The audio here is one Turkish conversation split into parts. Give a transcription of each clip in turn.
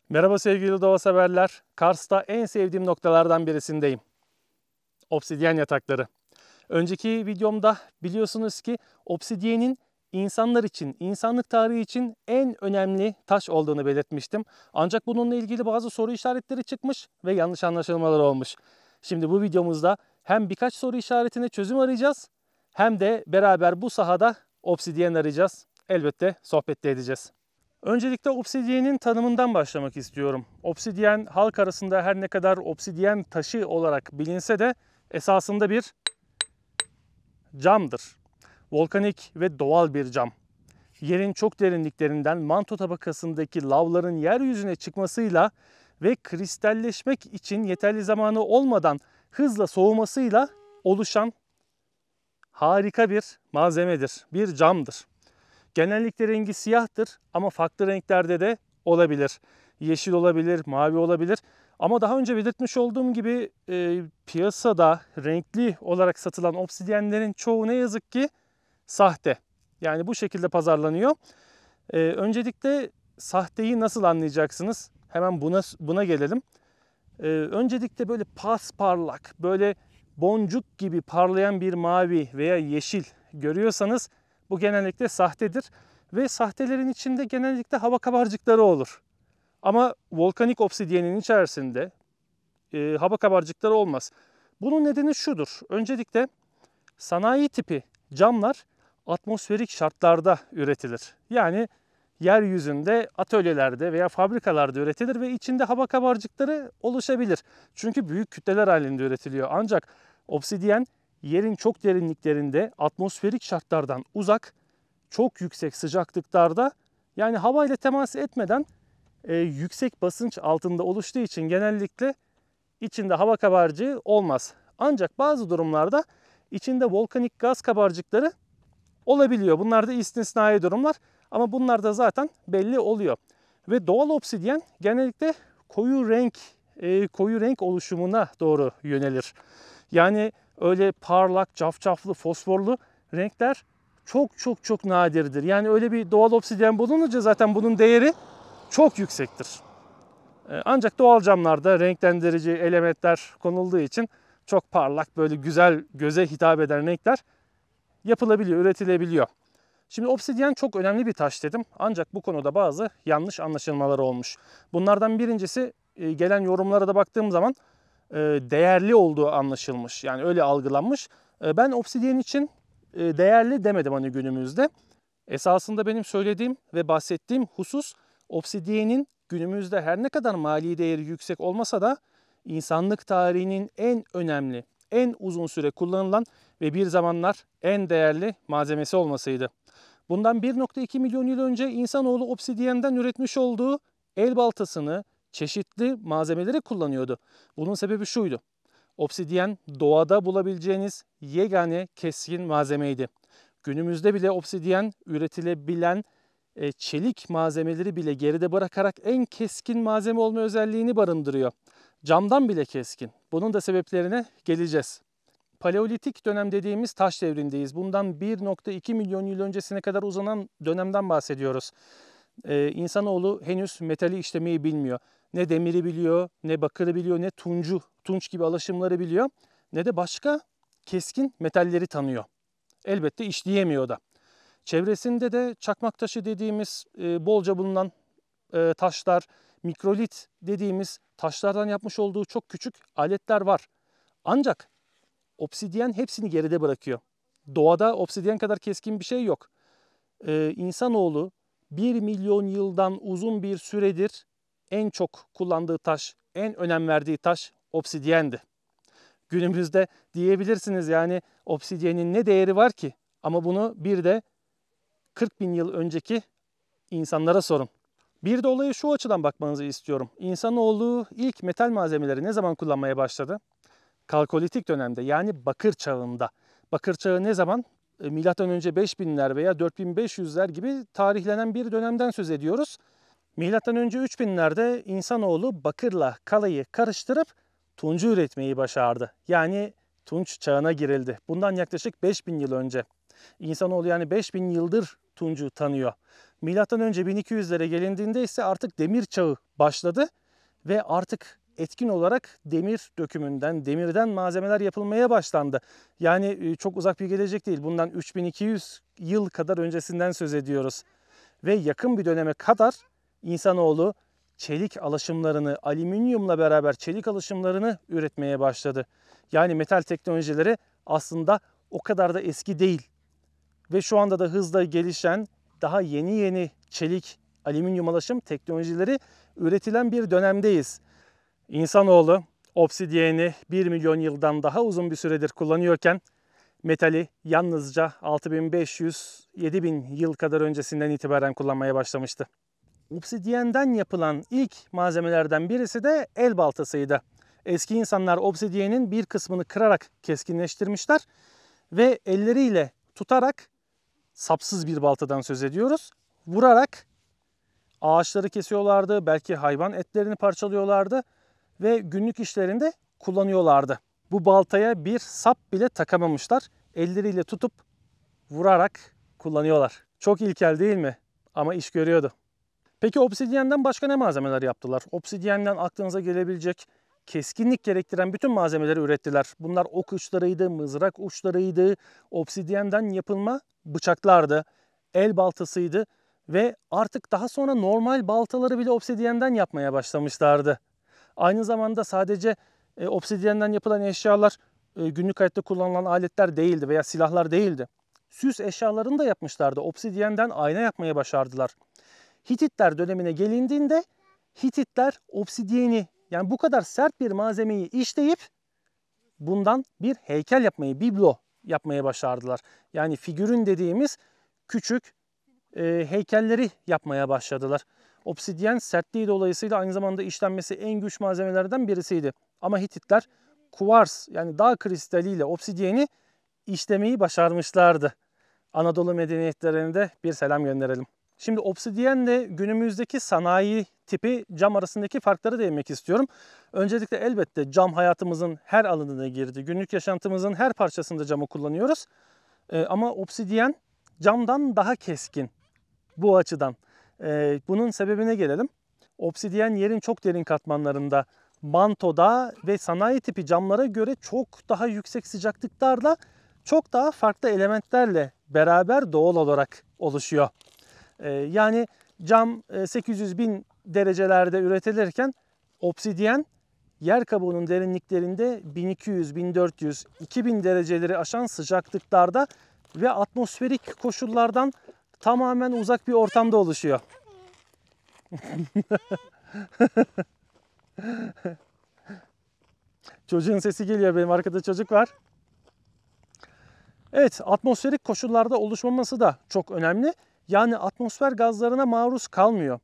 Merhaba sevgili doğa severler. Kars'ta en sevdiğim noktalardan birisindeyim. Obsidyen yatakları. Önceki videomda biliyorsunuz ki obsidyenin insanlar için, insanlık tarihi için en önemli taş olduğunu belirtmiştim. Ancak bununla ilgili bazı soru işaretleri çıkmış ve yanlış anlaşılmalar olmuş. Şimdi bu videomuzda hem birkaç soru işaretine çözüm arayacağız hem de beraber bu sahada obsidyen arayacağız. Elbette sohbet de edeceğiz. Öncelikle obsidyenin tanımından başlamak istiyorum. Obsidyen halk arasında her ne kadar obsidyen taşı olarak bilinse de esasında bir camdır. Volkanik ve doğal bir cam. Yerin çok derinliklerinden manto tabakasındaki lavların yeryüzüne çıkmasıyla ve kristalleşmek için yeterli zamanı olmadan hızla soğumasıyla oluşan harika bir malzemedir. Bir camdır. Genellikle rengi siyahtır ama farklı renklerde de olabilir. Yeşil olabilir, mavi olabilir. Ama daha önce belirtmiş olduğum gibi piyasada renkli olarak satılan obsidyenlerin çoğu ne yazık ki sahte. Yani bu şekilde pazarlanıyor. Öncelikle sahteyi nasıl anlayacaksınız? Hemen buna gelelim. Öncelikle böyle pasparlak, böyle boncuk gibi parlayan bir mavi veya yeşil görüyorsanız bu genellikle sahtedir. Ve sahtelerin içinde genellikle hava kabarcıkları olur. Ama volkanik obsidyenin içerisinde hava kabarcıkları olmaz. Bunun nedeni şudur. Öncelikle sanayi tipi camlar atmosferik şartlarda üretilir. Yani yeryüzünde, atölyelerde veya fabrikalarda üretilir ve içinde hava kabarcıkları oluşabilir. Çünkü büyük kütleler halinde üretiliyor. Ancak obsidyen yerin çok derinliklerinde atmosferik şartlardan uzak, çok yüksek sıcaklıklarda yani havayla temas etmeden yüksek basınç altında oluştuğu için genellikle içinde hava kabarcığı olmaz. Ancak bazı durumlarda içinde volkanik gaz kabarcıkları olabiliyor. Bunlar da istisnai durumlar ama bunlar da zaten belli oluyor. Ve doğal obsidyen genellikle koyu renk oluşumuna doğru yönelir. Yani öyle parlak, cafcaflı, fosforlu renkler çok nadirdir. Yani öyle bir doğal obsidyen bulununca zaten bunun değeri çok yüksektir. Ancak doğal camlarda renklendirici elementler konulduğu için çok parlak, böyle güzel, göze hitap eden renkler yapılabiliyor, üretilebiliyor. Şimdi obsidyen çok önemli bir taş dedim. Ancak bu konuda bazı yanlış anlaşılmalar olmuş. Bunlardan birincisi gelen yorumlara da baktığım zaman değerli olduğu anlaşılmış. Yani öyle algılanmış. Ben obsidyen için değerli demedim hani günümüzde. Esasında benim söylediğim ve bahsettiğim husus obsidyenin günümüzde her ne kadar mali değeri yüksek olmasa da insanlık tarihinin en önemli, en uzun süre kullanılan ve bir zamanlar en değerli malzemesi olmasıydı. Bundan 1,2 milyon yıl önce insanoğlu obsidyenden üretmiş olduğu el baltasını, çeşitli malzemeleri kullanıyordu. Bunun sebebi şuydu. Obsidyen doğada bulabileceğiniz yegane keskin malzemeydi. Günümüzde bile obsidyen üretilebilen çelik malzemeleri bile geride bırakarak en keskin malzeme olma özelliğini barındırıyor. Camdan bile keskin. Bunun da sebeplerine geleceğiz. Paleolitik dönem dediğimiz taş devrindeyiz. Bundan 1,2 milyon yıl öncesine kadar uzanan dönemden bahsediyoruz. İnsanoğlu henüz metali işlemeyi bilmiyor. Ne demiri biliyor, ne bakırı biliyor, ne tunç gibi alaşımları biliyor, ne de başka keskin metalleri tanıyor. Elbette işleyemiyor da. Çevresinde de çakmak taşı dediğimiz bolca bulunan taşlar, mikrolit dediğimiz taşlardan yapmış olduğu çok küçük aletler var. Ancak obsidyen hepsini geride bırakıyor. Doğada obsidyen kadar keskin bir şey yok. İnsanoğlu 1 milyon yıldan uzun bir süredir en çok kullandığı taş, en önem verdiği taş obsidyendi. Günümüzde diyebilirsiniz yani obsidyenin ne değeri var ki? Ama bunu bir de 40 bin yıl önceki insanlara sorun. Bir de olaya şu açıdan bakmanızı istiyorum. İnsanoğlu ilk metal malzemeleri ne zaman kullanmaya başladı? Kalkolitik dönemde, yani bakır çağında. Bakır çağı ne zaman? Milattan önce 5000'ler veya 4500'ler gibi tarihlenen bir dönemden söz ediyoruz. Milattan önce 3000'lerde insanoğlu bakırla kalayı karıştırıp tuncu üretmeyi başardı. Yani tunç çağına girildi. Bundan yaklaşık 5000 yıl önce. İnsanoğlu yani 5000 yıldır tuncu tanıyor. Milattan önce 1200'lere gelindiğinde ise artık demir çağı başladı ve artık etkin olarak demir dökümünden, demirden malzemeler yapılmaya başlandı. Yani çok uzak bir gelecek değil. Bundan 3200 yıl kadar öncesinden söz ediyoruz. Ve yakın bir döneme kadar insanoğlu çelik alaşımlarını, alüminyumla beraber çelik alaşımlarını üretmeye başladı. Yani metal teknolojileri aslında o kadar da eski değil. Ve şu anda da hızla gelişen, daha yeni çelik, alüminyum alaşım teknolojileri üretilen bir dönemdeyiz. İnsanoğlu obsidiyeni 1 milyon yıldan daha uzun bir süredir kullanıyorken metali yalnızca 6500-7000 yıl kadar öncesinden itibaren kullanmaya başlamıştı. Obsidiyenden yapılan ilk malzemelerden birisi de el baltasıydı. Eski insanlar obsidiyenin bir kısmını kırarak keskinleştirmişler ve elleriyle tutarak, sapsız bir baltadan söz ediyoruz, vurarak ağaçları kesiyorlardı, belki hayvan etlerini parçalıyorlardı ve günlük işlerinde kullanıyorlardı. Bu baltaya bir sap bile takamamışlar. Elleriyle tutup vurarak kullanıyorlar. Çok ilkel değil mi? Ama iş görüyordu. Peki obsidiyenden başka ne malzemeler yaptılar? Obsidiyenden aklınıza gelebilecek keskinlik gerektiren bütün malzemeleri ürettiler. Bunlar ok uçlarıydı, mızrak uçlarıydı, obsidiyenden yapılma bıçaklardı, el baltasıydı ve artık daha sonra normal baltaları bile obsidiyenden yapmaya başlamışlardı. Aynı zamanda sadece obsidiyenden yapılan eşyalar günlük hayatta kullanılan aletler değildi veya silahlar değildi. Süs eşyalarını da yapmışlardı. Obsidiyenden ayna yapmaya başardılar. Hititler dönemine gelindiğinde Hititler obsidiyeni, yani bu kadar sert bir malzemeyi işleyip bundan bir heykel yapmayı, biblo yapmaya başardılar. Yani figürün dediğimiz küçük heykelleri yapmaya başladılar. Obsidiyen sertliği dolayısıyla aynı zamanda işlenmesi en güç malzemelerden birisiydi. Ama Hititler kuvars, yani dağ kristaliyle obsidiyeni işlemeyi başarmışlardı. Anadolu medeniyetlerine de bir selam gönderelim. Şimdi obsidiyenle günümüzdeki sanayi tipi cam arasındaki farkları değinmek istiyorum. Öncelikle elbette cam hayatımızın her alanına girdi. Günlük yaşantımızın her parçasında camı kullanıyoruz. Ama obsidiyen camdan daha keskin bu açıdan. Bunun sebebine gelelim. Obsidiyen yerin çok derin katmanlarında, mantoda ve sanayi tipi camlara göre çok daha yüksek sıcaklıklarla, çok daha farklı elementlerle beraber doğal olarak oluşuyor. Yani cam 800.000 derecelerde üretilirken obsidiyen yer kabuğunun derinliklerinde 1200, 1400, 2000 dereceleri aşan sıcaklıklarda ve atmosferik koşullardan tamamen uzak bir ortamda oluşuyor. Çocuğun sesi geliyor, benim arkada çocuk var. Evet, atmosferik koşullarda oluşmaması da çok önemli. Yani atmosfer gazlarına maruz kalmıyor.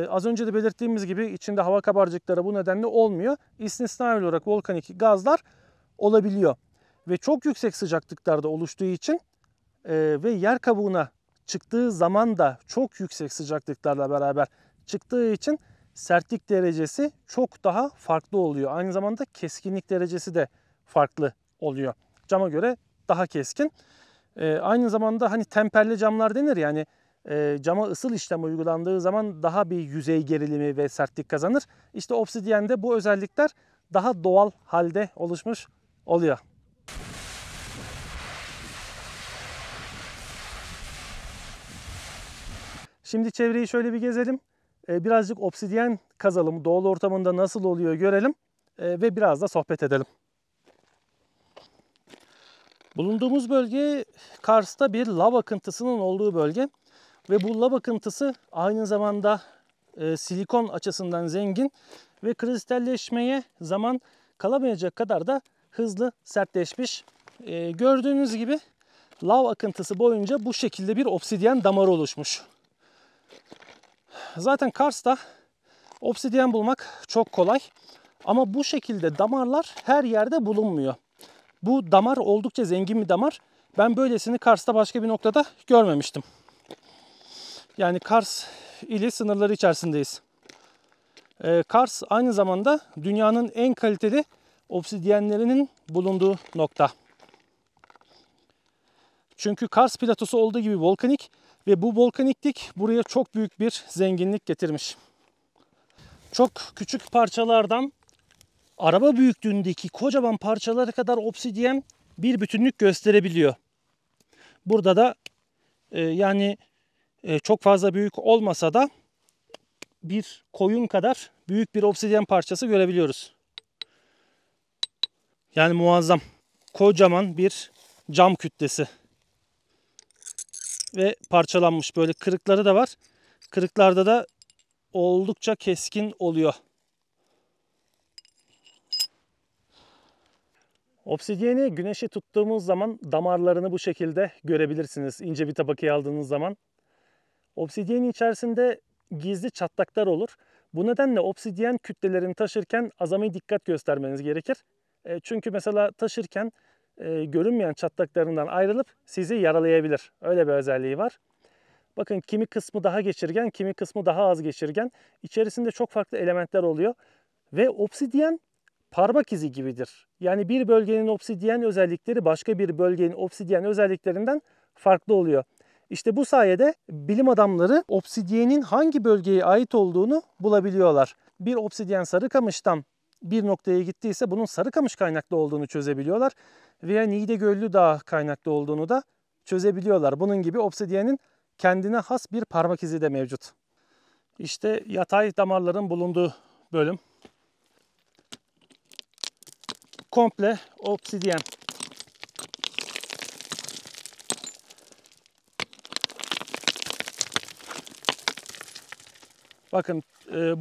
Az önce de belirttiğimiz gibi içinde hava kabarcıkları bu nedenle olmuyor. İstisnai olarak volkanik gazlar olabiliyor. Ve çok yüksek sıcaklıklarda oluştuğu için ve yer kabuğuna çıktığı zaman da çok yüksek sıcaklıklarla beraber çıktığı için sertlik derecesi çok daha farklı oluyor. Aynı zamanda keskinlik derecesi de farklı oluyor. Cama göre daha keskin. Aynı zamanda hani temperli camlar denir, yani cama ısıl işlem uygulandığı zaman daha bir yüzey gerilimi ve sertlik kazanır. İşte obsidiyende bu özellikler daha doğal halde oluşmuş oluyor. Şimdi çevreyi şöyle bir gezelim. Birazcık obsidiyen kazalım. Doğal ortamında nasıl oluyor görelim. Ve biraz da sohbet edelim. Bulunduğumuz bölge Kars'ta bir lav akıntısının olduğu bölge. Ve bu lav akıntısı aynı zamanda silikon açısından zengin ve kristalleşmeye zaman kalamayacak kadar da hızlı sertleşmiş. Gördüğünüz gibi lav akıntısı boyunca bu şekilde bir obsidiyen damarı oluşmuş. Zaten Kars'ta obsidiyen bulmak çok kolay. Ama bu şekilde damarlar her yerde bulunmuyor. Bu damar oldukça zengin bir damar. Ben böylesini Kars'ta başka bir noktada görmemiştim. Yani Kars ili sınırları içerisindeyiz. Kars aynı zamanda dünyanın en kaliteli obsidyenlerinin bulunduğu nokta. Çünkü Kars platosu olduğu gibi volkanik Ve bu volkaniklik buraya çok büyük bir zenginlik getirmiş. Çok küçük parçalardan araba büyüklüğündeki kocaman parçalara kadar obsidyen bir bütünlük gösterebiliyor. Burada da çok fazla büyük olmasa da bir koyun kadar büyük bir obsidyen parçası görebiliyoruz. Yani muazzam. Kocaman bir cam kütlesi. Ve parçalanmış. Böyle kırıkları da var. Kırıklarda da oldukça keskin oluyor. Obsidyeni güneşe tuttuğumuz zaman damarlarını bu şekilde görebilirsiniz. İnce bir tabakayı aldığınız zaman. Obsidyenin içerisinde gizli çatlaklar olur. Bu nedenle obsidyen kütlelerini taşırken azami dikkat göstermeniz gerekir. Çünkü mesela taşırken görünmeyen çatlaklarından ayrılıp sizi yaralayabilir. Öyle bir özelliği var. Bakın kimi kısmı daha geçirgen, kimi kısmı daha az geçirgen. İçerisinde çok farklı elementler oluyor. Ve obsidyen parmak izi gibidir. Yani bir bölgenin obsidyen özellikleri başka bir bölgenin obsidyen özelliklerinden farklı oluyor. İşte bu sayede bilim adamları obsidyenin hangi bölgeye ait olduğunu bulabiliyorlar. Bir obsidyen Sarıkamış'tan bir noktaya gittiyse bunun Sarıkamış kaynaklı olduğunu çözebiliyorlar. Veya Niğde Göllü Dağı kaynaklı olduğunu da çözebiliyorlar. Bunun gibi obsidyenin kendine has bir parmak izi de mevcut. İşte yatay damarların bulunduğu bölüm. Komple obsidyen. Bakın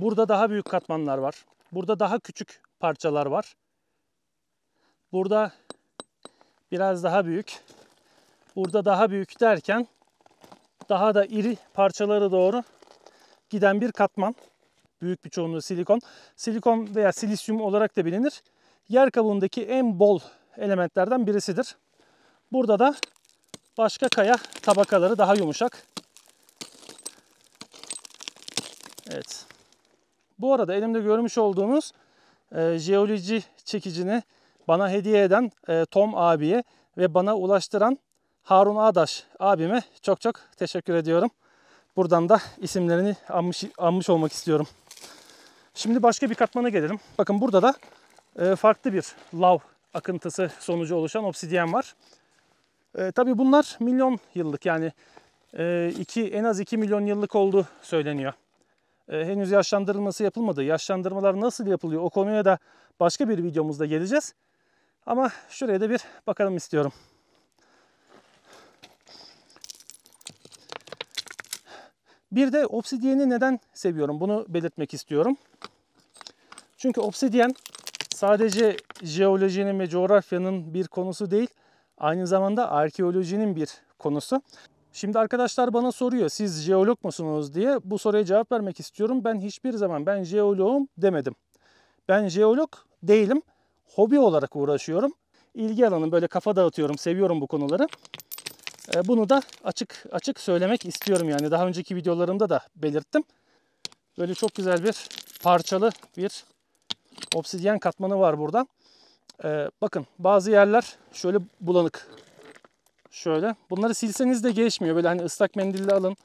burada daha büyük katmanlar var. Burada daha küçük parçalar var. Burada biraz daha büyük. Burada daha büyük derken daha da iri parçalara doğru giden bir katman. Büyük bir çoğunluğu silikon. Silikon veya silisyum olarak da bilinir. Yer kabuğundaki en bol elementlerden birisidir. Burada da başka kaya tabakaları daha yumuşak. Evet. Bu arada elimde görmüş olduğunuz jeoloji çekicini bana hediye eden Tom abiye ve bana ulaştıran Harun Ağdaş abime çok çok teşekkür ediyorum. Buradan da isimlerini anmış olmak istiyorum. Şimdi başka bir katmana gelelim. Bakın burada da farklı bir lav akıntısı sonucu oluşan obsidyen var. Tabii bunlar milyon yıllık, yani en az 2 milyon yıllık olduğu söyleniyor. Henüz yaşlandırılması yapılmadı. Yaşlandırmalar nasıl yapılıyor o konuya da başka bir videomuzda geleceğiz. Ama şuraya da bir bakalım istiyorum. Bir de obsidyeni neden seviyorum? Bunu belirtmek istiyorum. Çünkü obsidyen sadece jeolojinin ve coğrafyanın bir konusu değil, aynı zamanda arkeolojinin bir konusu. Şimdi arkadaşlar bana soruyor, siz jeolog musunuz diye. Bu soruya cevap vermek istiyorum. Ben hiçbir zaman ben jeoloğum demedim. Ben jeolog değilim. Hobi olarak uğraşıyorum. İlgi alanım, böyle kafa dağıtıyorum, seviyorum bu konuları. Bunu da açık söylemek istiyorum yani. Daha önceki videolarımda da belirttim. Böyle çok güzel bir parçalı bir obsidyen katmanı var burada. Bakın bazı yerler şöyle bulanık. Şöyle. Bunları silseniz de geçmiyor. Böyle hani ıslak mendille alın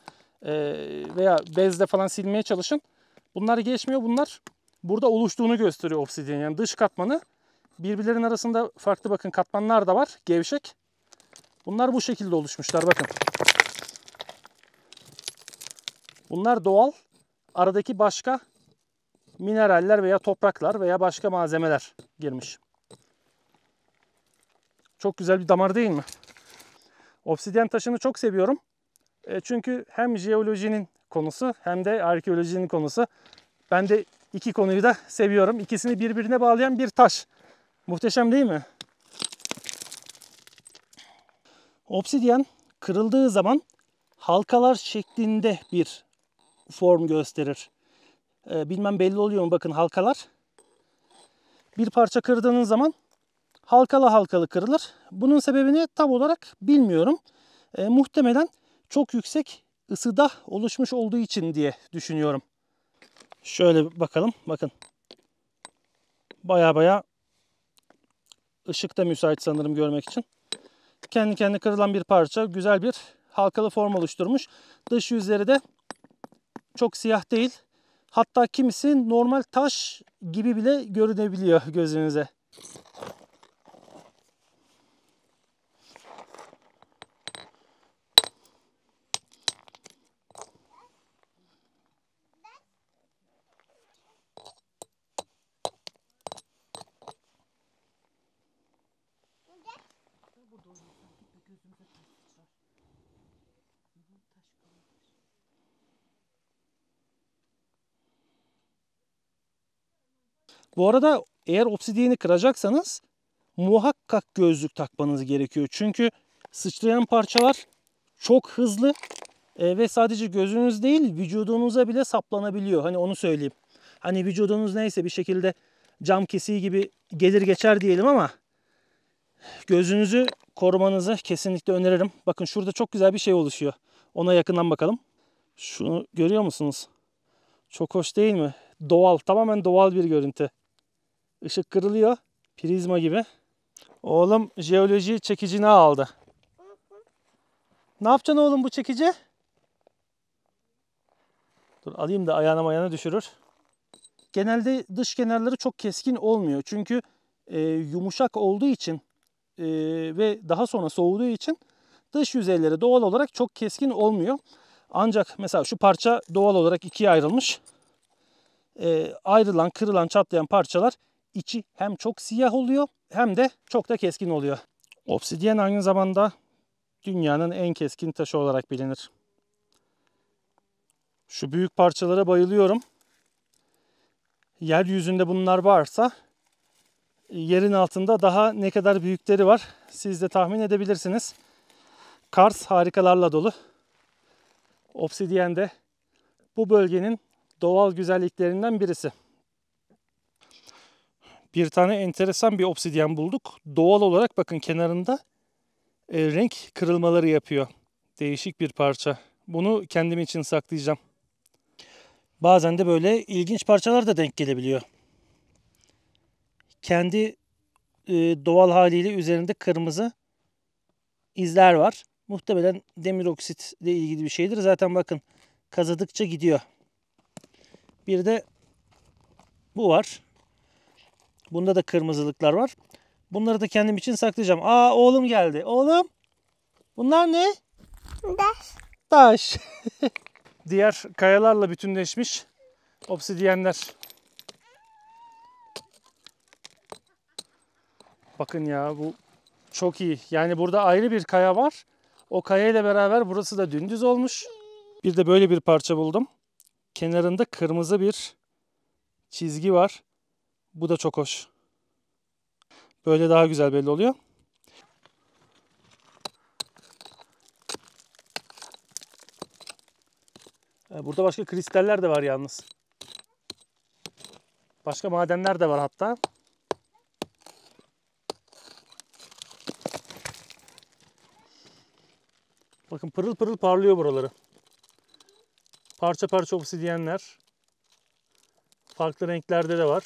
veya bezle falan silmeye çalışın. Bunlar geçmiyor. Bunlar burada oluştuğunu gösteriyor obsidyen. Yani dış katmanı, birbirlerinin arasında farklı bakın katmanlar da var. Gevşek. Bunlar bu şekilde oluşmuşlar bakın. Bunlar doğal. Aradaki başka mineraller veya topraklar veya başka malzemeler girmiş. Çok güzel bir damar değil mi? Obsidyen taşını çok seviyorum. Çünkü hem jeolojinin konusu hem de arkeolojinin konusu. Ben de iki konuyu da seviyorum. İkisini birbirine bağlayan bir taş. Muhteşem değil mi? Obsidyen kırıldığı zaman halkalar şeklinde bir form gösterir. Bilmem belli oluyor mu? Bakın halkalar. Bir parça kırdığınız zaman halkalı halkalı kırılır. Bunun sebebini tam olarak bilmiyorum. Muhtemelen çok yüksek ısıda oluşmuş olduğu için diye düşünüyorum. Şöyle bakalım. Bakın. Baya ışık da müsait sanırım görmek için. Kendi kendine kırılan bir parça. Güzel bir halkalı form oluşturmuş. Dış yüzleri de çok siyah değil. Hatta kimisi normal taş gibi bile görünebiliyor gözünüze. Bu arada eğer obsidiyeni kıracaksanız muhakkak gözlük takmanız gerekiyor. Çünkü sıçrayan parçalar çok hızlı ve sadece gözünüz değil vücudunuza bile saplanabiliyor. Hani onu söyleyeyim. Hani vücudunuz neyse bir şekilde cam kesiği gibi gelir geçer diyelim ama gözünüzü korumanızı kesinlikle öneririm. Bakın şurada çok güzel bir şey oluşuyor. Ona yakından bakalım. Şunu görüyor musunuz? Çok hoş değil mi? Doğal, tamamen doğal bir görüntü. Işık kırılıyor. Prizma gibi. Oğlum jeoloji çekicini aldı. Ne yapacaksın oğlum bu çekici? Dur alayım da ayağına düşürür. Genelde dış kenarları çok keskin olmuyor. Çünkü yumuşak olduğu için ve daha sonra soğuduğu için dış yüzeyleri doğal olarak çok keskin olmuyor. Ancak mesela şu parça doğal olarak ikiye ayrılmış. Ayrılan, kırılan, çatlayan parçalar içi hem çok siyah oluyor hem de çok da keskin oluyor. Obsidyen aynı zamanda dünyanın en keskin taşı olarak bilinir. Şu büyük parçalara bayılıyorum. Yeryüzünde bunlar varsa yerin altında daha ne kadar büyükleri var siz de tahmin edebilirsiniz. Kars harikalarla dolu. Obsidyen de bu bölgenin doğal güzelliklerinden birisi. Bir tane enteresan bir obsidyen bulduk. Doğal olarak bakın kenarında renk kırılmaları yapıyor. Değişik bir parça. Bunu kendim için saklayacağım. Bazen de böyle ilginç parçalar da denk gelebiliyor. Kendi doğal haliyle üzerinde kırmızı izler var. Muhtemelen demir oksit ile ilgili bir şeydir. Zaten bakın kazıdıkça gidiyor. Bir de bu var. Bunda da kırmızılıklar var. Bunları da kendim için saklayacağım. Aa oğlum geldi. Oğlum. Bunlar ne? Taş. Taş. Diğer kayalarla bütünleşmiş obsidyenler. Bakın ya bu çok iyi. Yani burada ayrı bir kaya var. O kaya ile beraber burası da dümdüz olmuş. Bir de böyle bir parça buldum. Kenarında kırmızı bir çizgi var. Bu da çok hoş. Böyle daha güzel belli oluyor. Burada başka kristaller de var yalnız. Başka madenler de var hatta. Bakın pırıl pırıl parlıyor buraları. Parça parça obsidyenler. Farklı renklerde de var.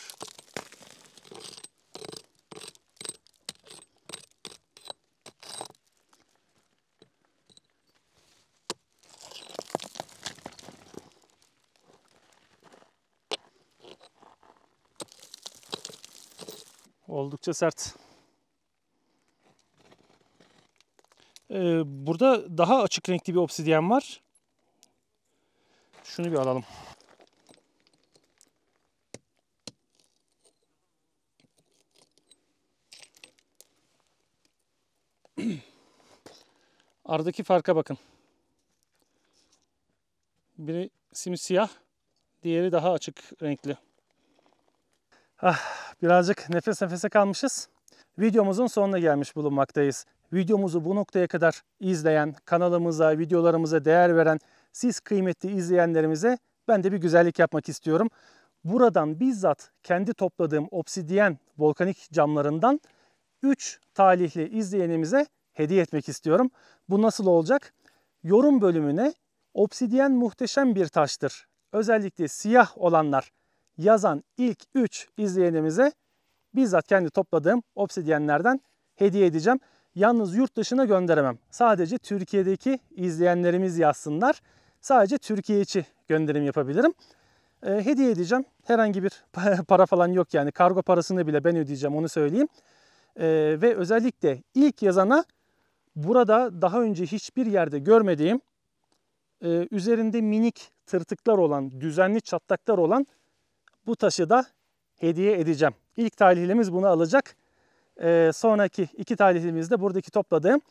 Oldukça sert. Burada daha açık renkli bir obsidyen var. Şunu bir alalım. Aradaki farka bakın. Biri simsiyah, diğeri daha açık renkli. Birazcık nefes nefese kalmışız. Videomuzun sonuna gelmiş bulunmaktayız. Videomuzu bu noktaya kadar izleyen, kanalımıza, videolarımıza değer veren siz kıymetli izleyenlerimize ben de bir güzellik yapmak istiyorum. Buradan bizzat kendi topladığım obsidyen volkanik camlarından 3 talihli izleyenimize hediye etmek istiyorum. Bu nasıl olacak? Yorum bölümüne obsidyen muhteşem bir taştır, özellikle siyah olanlar yazan ilk 3 izleyenimize bizzat kendi topladığım obsidyenlerden hediye edeceğim. Yalnız yurt dışına gönderemem. Sadece Türkiye'deki izleyenlerimiz yazsınlar. Sadece Türkiye içi gönderim yapabilirim. Hediye edeceğim. Herhangi bir para falan yok yani. Kargo parasını bile ben ödeyeceğim, onu söyleyeyim. Ve özellikle ilk yazana burada daha önce hiçbir yerde görmediğim, üzerinde minik tırtıklar olan, düzenli çatlaklar olan bu taşı da hediye edeceğim. İlk talihlimiz bunu alacak. Sonraki 2 talihlimiz de buradaki topladığım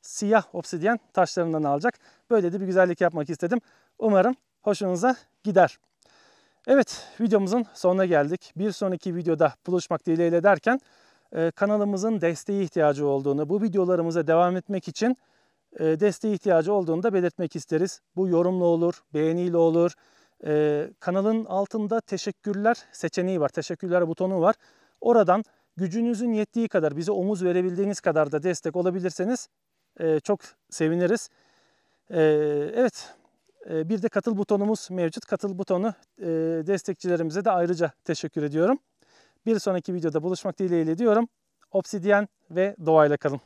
siyah obsidyen taşlarından alacak. Böyle de bir güzellik yapmak istedim. Umarım hoşunuza gider. Evet, videomuzun sonuna geldik. Bir sonraki videoda buluşmak dileğiyle derken kanalımızın desteğe ihtiyacı olduğunu, bu videolarımıza devam etmek için desteğe ihtiyacı olduğunu da belirtmek isteriz. Bu yorumla olur, beğeniyle olur. Kanalın altında teşekkürler seçeneği var. Teşekkürler butonu var. Oradan gücünüzün yettiği kadar, bize omuz verebildiğiniz kadar da destek olabilirseniz çok seviniriz. Evet, bir de katıl butonumuz mevcut. Katıl butonu destekçilerimize de ayrıca teşekkür ediyorum. Bir sonraki videoda buluşmak dileğiyle diyorum. Obsidyen ve doğayla kalın.